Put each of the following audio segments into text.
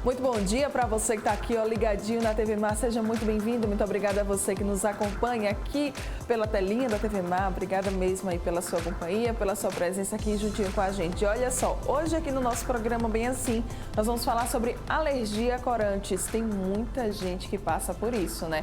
Muito bom dia para você que está aqui, ó, ligadinho na TV Mar. Seja muito bem-vindo. Muito obrigada a você que nos acompanha aqui pela telinha da TV Mar. Obrigada mesmo aí pela sua companhia, pela sua presença aqui juntinho com a gente. Olha só, hoje aqui no nosso programa Bem Assim, nós vamos falar sobre alergia a corantes. Tem muita gente que passa por isso, né?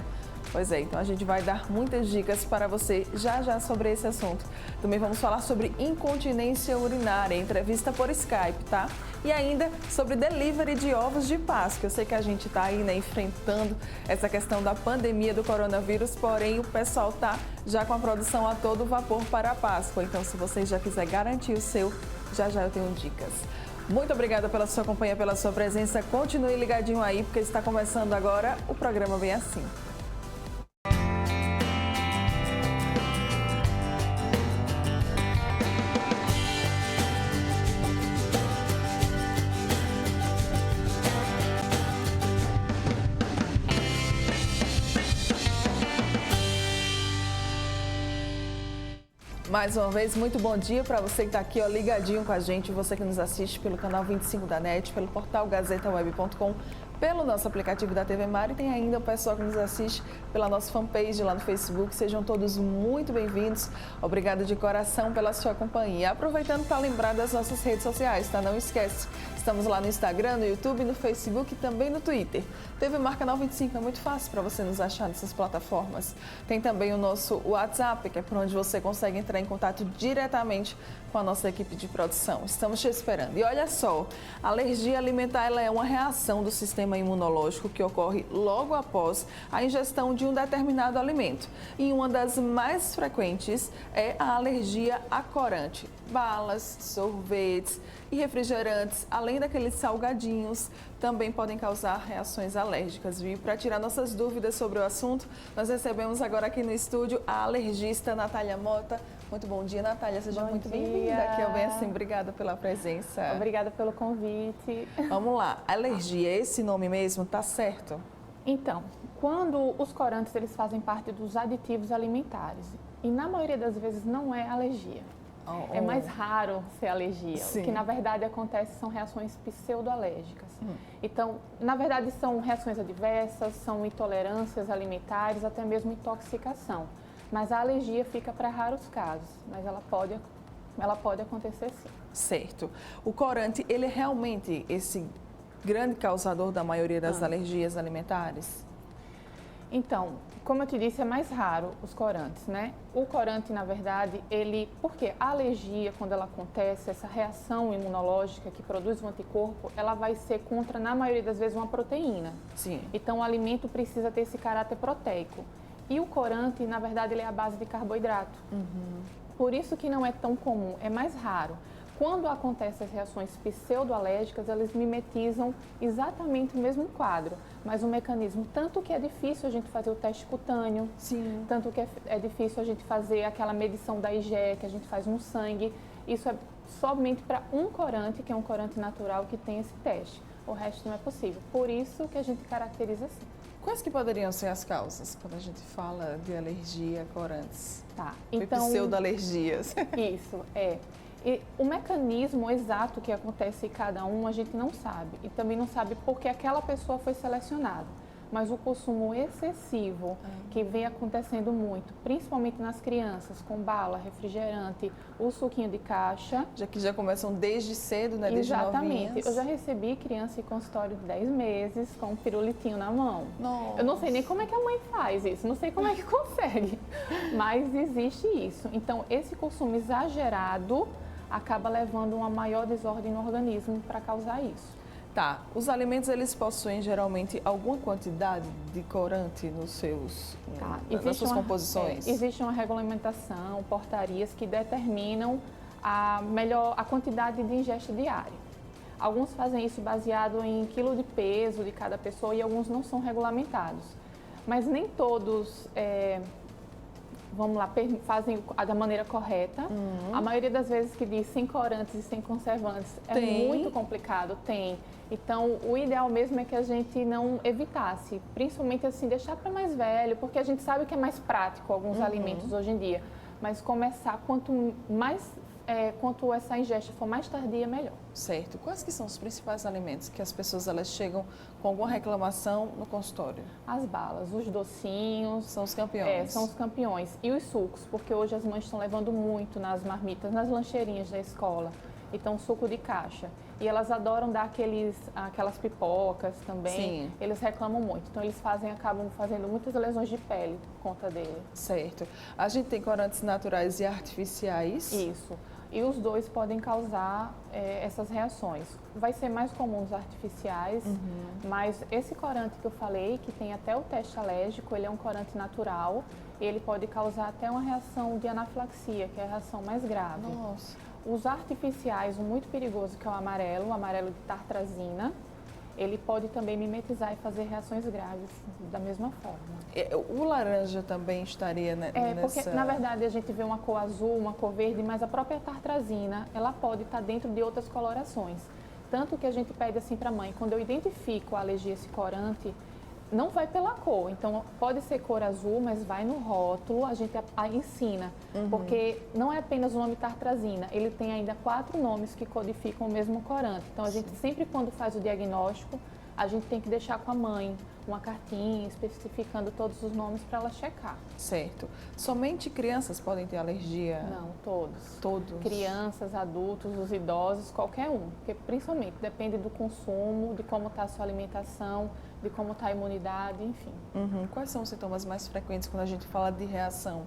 Pois é, então a gente vai dar muitas dicas para você já sobre esse assunto. Também vamos falar sobre incontinência urinária, entrevista por Skype, tá? E ainda sobre delivery de ovos de Páscoa. Eu sei que a gente está aí, né, enfrentando essa questão da pandemia do coronavírus, porém o pessoal tá já com a produção a todo vapor para a Páscoa. Então, se você já quiser garantir o seu, já eu tenho dicas. Muito obrigada pela sua companhia, pela sua presença. Continue ligadinho aí, porque está começando agora o programa Bem Assim. Mais uma vez, muito bom dia para você que está aqui, ó, ligadinho com a gente, você que nos assiste pelo canal 25 da NET, pelo portal gazetaweb.com, pelo nosso aplicativo da TV Mar e tem ainda o pessoal que nos assiste pela nossa fanpage lá no Facebook. Sejam todos muito bem-vindos. Obrigada de coração pela sua companhia. Aproveitando para lembrar das nossas redes sociais, tá? Não esquece, estamos lá no Instagram, no YouTube, no Facebook e também no Twitter. TV Mar Canal 25 é muito fácil para você nos achar nessas plataformas. Tem também o nosso WhatsApp, que é por onde você consegue entrar em contato diretamente com a nossa equipe de produção. Estamos te esperando. E olha só, a alergia alimentar ela é uma reação do sistema imunológico que ocorre logo após a ingestão de um determinado alimento. E uma das mais frequentes é a alergia a corante. Balas, sorvetes e refrigerantes, além daqueles salgadinhos, também podem causar reações alérgicas, viu? Para tirar nossas dúvidas sobre o assunto, nós recebemos agora aqui no estúdio a alergista Natália Mota. Muito bom dia, Natália. Seja muito bem-vinda aqui ao Bem Assim. Obrigada pela presença. Obrigada pelo convite. Vamos lá. Alergia, esse nome mesmo, tá certo? Então, quando os corantes eles fazem parte dos aditivos alimentares e na maioria das vezes não é alergia. É mais raro ser alergia. Sim. O que na verdade acontece são reações pseudoalérgicas. Então, na verdade são reações adversas, são intolerâncias alimentares, até mesmo intoxicação. Mas a alergia fica para raros casos, mas ela pode acontecer sim. Certo. O corante, ele é realmente esse grande causador da maioria das alergias alimentares? Então, como eu te disse, é mais raro os corantes, né? O corante, na verdade, porque a alergia, quando ela acontece, essa reação imunológica que produz um anticorpo, ela vai ser contra, na maioria das vezes, uma proteína. Sim. Então, o alimento precisa ter esse caráter proteico. E o corante, na verdade, ele é a base de carboidrato. Por isso que não é tão comum, é mais raro. Quando acontecem as reações pseudoalérgicas, elas mimetizam exatamente o mesmo quadro, mas o mecanismo, tanto que é difícil a gente fazer o teste cutâneo, sim, tanto que é difícil a gente fazer aquela medição da IgE que a gente faz no sangue, isso é somente para um corante, que é um corante natural, que tem esse teste. O resto não é possível, por isso que a gente caracteriza assim. Quais que poderiam ser as causas quando a gente fala de alergia a corantes? Tá, então... Pseudoalergias. Isso, é. E o mecanismo exato que acontece em cada um a gente não sabe. E também não sabe porque aquela pessoa foi selecionada. Mas o consumo excessivo que vem acontecendo muito, principalmente nas crianças, com bala, refrigerante, o suquinho de caixa. Já começam desde cedo, né? Desde Exatamente. Novinhas. Eu já recebi criança em consultório de 10 meses com um pirulitinho na mão. Nossa. Eu não sei nem como é que a mãe faz isso, não sei como é que consegue, mas existe isso. Então, esse consumo exagerado acaba levando a uma maior desordem no organismo para causar isso. Tá, os alimentos eles possuem geralmente alguma quantidade de corante nas suas composições? Existe uma regulamentação, portarias que determinam a quantidade de ingesta diária. Alguns fazem isso baseado em quilo de peso de cada pessoa e alguns não são regulamentados. Mas nem todos fazem da maneira correta. A maioria das vezes que diz sem corantes e sem conservantes é muito complicado, Então, o ideal mesmo é que a gente não evitasse, principalmente assim, deixar para mais velho, porque a gente sabe que é mais prático alguns alimentos hoje em dia. Mas começar, quanto mais quanto essa ingesta for mais tardia, melhor. Certo. Quais que são os principais alimentos que as pessoas elas chegam com alguma reclamação no consultório? As balas, os docinhos. São os campeões. São os campeões. E os sucos, porque hoje as mães estão levando muito nas marmitas, nas lancheirinhas da escola. Então, suco de caixa. E elas adoram dar aquelas pipocas também. Sim. Eles reclamam muito. Então, eles acabam fazendo muitas lesões de pele por conta dele. Certo. A gente tem corantes naturais e artificiais. Isso. E os dois podem causar essas reações. Vai ser mais comum os artificiais, mas esse corante que eu falei, que tem até o teste alérgico, ele é um corante natural e ele pode causar até uma reação de anafilaxia, que é a reação mais grave. Nossa. Os artificiais, um muito perigoso, que é o amarelo de tartrazina, ele pode também mimetizar e fazer reações graves da mesma forma. O laranja também estaria nessa... Porque, na verdade, a gente vê uma cor azul, uma cor verde, mas a própria tartrazina, ela pode estar dentro de outras colorações. Tanto que a gente pede assim para a mãe, quando eu identifico a alergia a esse corante, não vai pela cor. Então, pode ser cor azul, mas vai no rótulo, a gente ensina. Porque não é apenas o nome tartrazina, ele tem ainda 4 nomes que codificam o mesmo corante. Então, a gente sempre, quando faz o diagnóstico, a gente tem que deixar com a mãe uma cartinha especificando todos os nomes para ela checar. Certo. Somente crianças podem ter alergia? Não, todos. Todos? Crianças, adultos, os idosos, qualquer um. Porque principalmente depende do consumo, de como está a sua alimentação, de como está a imunidade, enfim. Quais são os sintomas mais frequentes quando a gente fala de reação?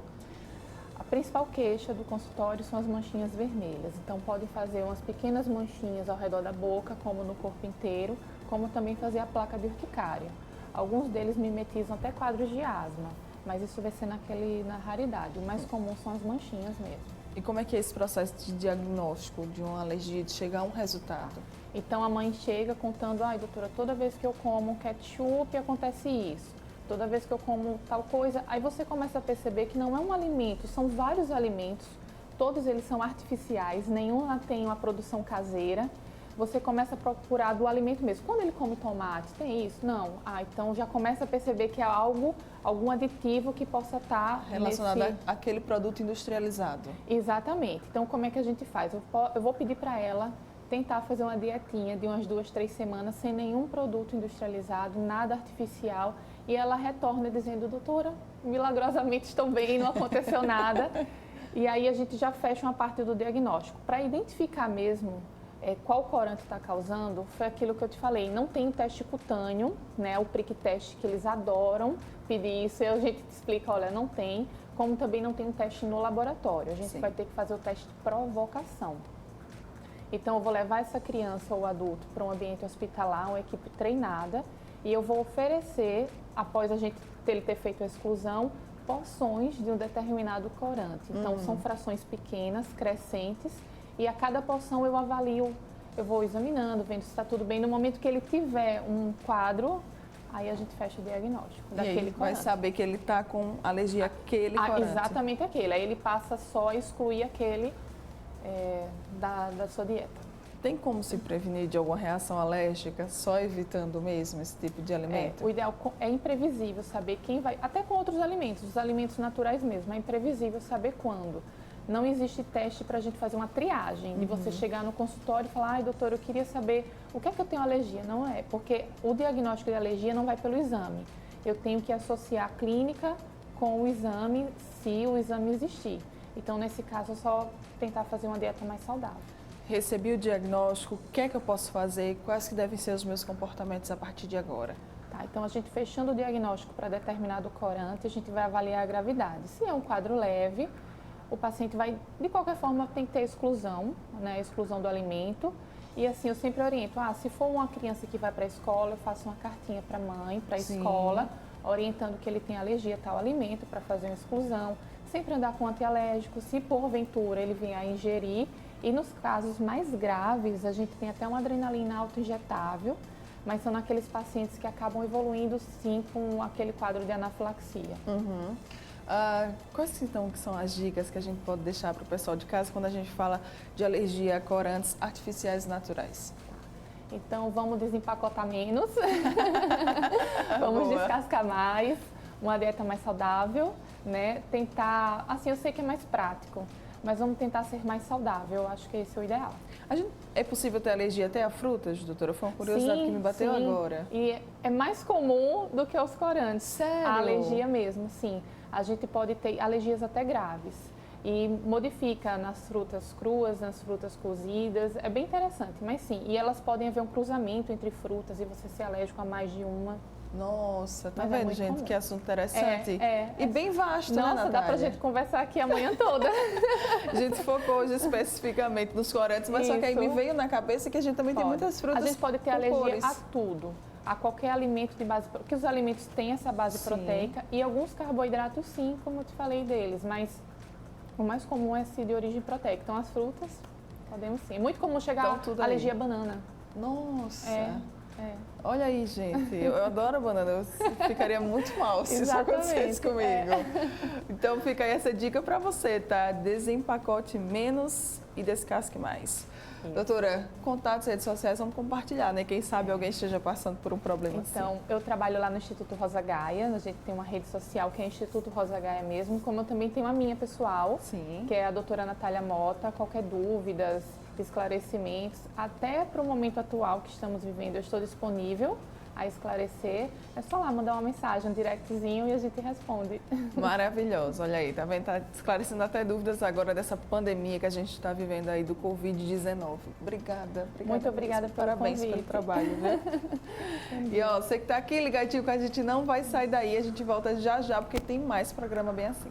A principal queixa do consultório são as manchinhas vermelhas. Então, pode fazer umas pequenas manchinhas ao redor da boca, como no corpo inteiro, como também fazer a placa de urticária. Alguns deles mimetizam até quadros de asma, mas isso vai ser na raridade. O mais comum são as manchinhas mesmo. E como é que é esse processo de diagnóstico de uma alergia, de chegar a um resultado? Então, a mãe chega contando, doutora, toda vez que eu como ketchup acontece isso. Toda vez que eu como tal coisa, aí você começa a perceber que não é um alimento, são vários alimentos, todos eles são artificiais, nenhum tem uma produção caseira. Você começa a procurar do alimento mesmo. Quando ele come tomate, tem isso? Não. Então já começa a perceber que é algum aditivo que possa estar relacionado àquele produto industrializado. Exatamente. Então, como é que a gente faz? Eu vou pedir para ela tentar fazer uma dietinha de umas 2, 3 semanas sem nenhum produto industrializado, nada artificial, e ela retorna dizendo, doutora, milagrosamente estou bem, não aconteceu nada. E aí a gente já fecha uma parte do diagnóstico. Para identificar mesmo qual corante está causando, foi aquilo que eu te falei, não tem teste cutâneo, né, o prick teste que eles adoram pedir isso, e a gente te explica, olha, não tem, como também não tem um teste no laboratório, a gente vai ter que fazer o teste de provocação. Então, eu vou levar essa criança ou adulto para um ambiente hospitalar, uma equipe treinada, e eu vou oferecer, após ele ter feito a exclusão, porções de um determinado corante. Então, são frações pequenas, crescentes, e a cada porção eu avalio, eu vou examinando, vendo se está tudo bem. No momento que ele tiver um quadro, aí a gente fecha o diagnóstico daquele corante. Vai saber que ele está com alergia àquele corante. Exatamente aquele. Aí ele passa só a excluir aquele da sua dieta. Tem como se prevenir de alguma reação alérgica só evitando mesmo esse tipo de alimento? O ideal é imprevisível saber quem vai, até com outros alimentos, os alimentos naturais mesmo, é imprevisível saber quando. Não existe teste para a gente fazer uma triagem, de você chegar no consultório e falar, doutor, eu queria saber o que é que eu tenho alergia. Não é, porque o diagnóstico de alergia não vai pelo exame. Eu tenho que associar a clínica com o exame, se o exame existir. Então, nesse caso, é só tentar fazer uma dieta mais saudável. Recebi o diagnóstico, o que é que eu posso fazer? Quais que devem ser os meus comportamentos a partir de agora? Então, a gente fechando o diagnóstico para determinado corante, a gente vai avaliar a gravidade. Se é um quadro leve, o paciente vai, de qualquer forma, tem que ter exclusão, né? Exclusão do alimento. E assim, eu sempre oriento, se for uma criança que vai para a escola, eu faço uma cartinha para a mãe, para a escola, orientando que ele tem alergia a tal alimento para fazer uma exclusão. Sempre andar com antialérgico, se porventura ele vier a ingerir. E nos casos mais graves, a gente tem até uma adrenalina autoinjetável, mas são naqueles pacientes que acabam evoluindo sim com aquele quadro de anafilaxia. Quais então que são as dicas que a gente pode deixar para o pessoal de casa quando a gente fala de alergia a corantes artificiais e naturais? Então, vamos desempacotar menos, vamos descascar mais, uma dieta mais saudável, né? Tentar, assim, eu sei que é mais prático, mas vamos tentar ser mais saudável. Eu acho que esse é o ideal. É possível ter alergia até a frutas, doutora? Foi uma curiosidade que me bateu agora. E é mais comum do que os corantes. Sério? A alergia mesmo, sim. A gente pode ter alergias até graves. E modifica nas frutas cruas, nas frutas cozidas. É bem interessante, mas sim. E elas podem haver um cruzamento entre frutas e você ser alérgico a mais de uma. Nossa, tá vendo, gente? Comum. Que assunto interessante. E bem vasto, Nossa, né, Natália? Dá pra gente conversar aqui a manhã toda. A gente focou hoje especificamente nos corantes, mas só que aí me veio na cabeça que a gente também tem muitas frutas. A gente pode ter alergia cores. a tudo. A qualquer alimento de base, porque os alimentos têm essa base proteica e alguns carboidratos sim, como eu te falei deles, mas o mais comum é de origem proteica. Então as frutas podemos sim. É muito comum chegar a alergia à banana. Nossa. Olha aí, gente, eu adoro a banana, eu ficaria muito mal se isso acontecesse comigo. Então fica aí essa dica para você, tá? Desempacote menos e descasque mais. Doutora, contatos, redes sociais, vamos compartilhar, né? Quem sabe alguém esteja passando por um problema assim. Então, eu trabalho lá no Instituto Rosa Gaia, a gente tem uma rede social que é Instituto Rosa Gaia mesmo, como eu também tenho a minha pessoal, que é a doutora Natália Mota. Qualquer dúvidas, esclarecimentos, até para o momento atual que estamos vivendo, eu estou disponível a esclarecer. É só lá mandar uma mensagem, um directzinho e a gente responde. Maravilhoso, olha aí, tá vendo? Tá esclarecendo até dúvidas agora dessa pandemia que a gente está vivendo aí do Covid-19. Obrigada. Muito obrigada pelo Parabéns convite. pelo trabalho, né? E ó, você que tá aqui ligadinho com a gente, não vai sair daí, a gente volta já já, porque tem mais programa bem assim.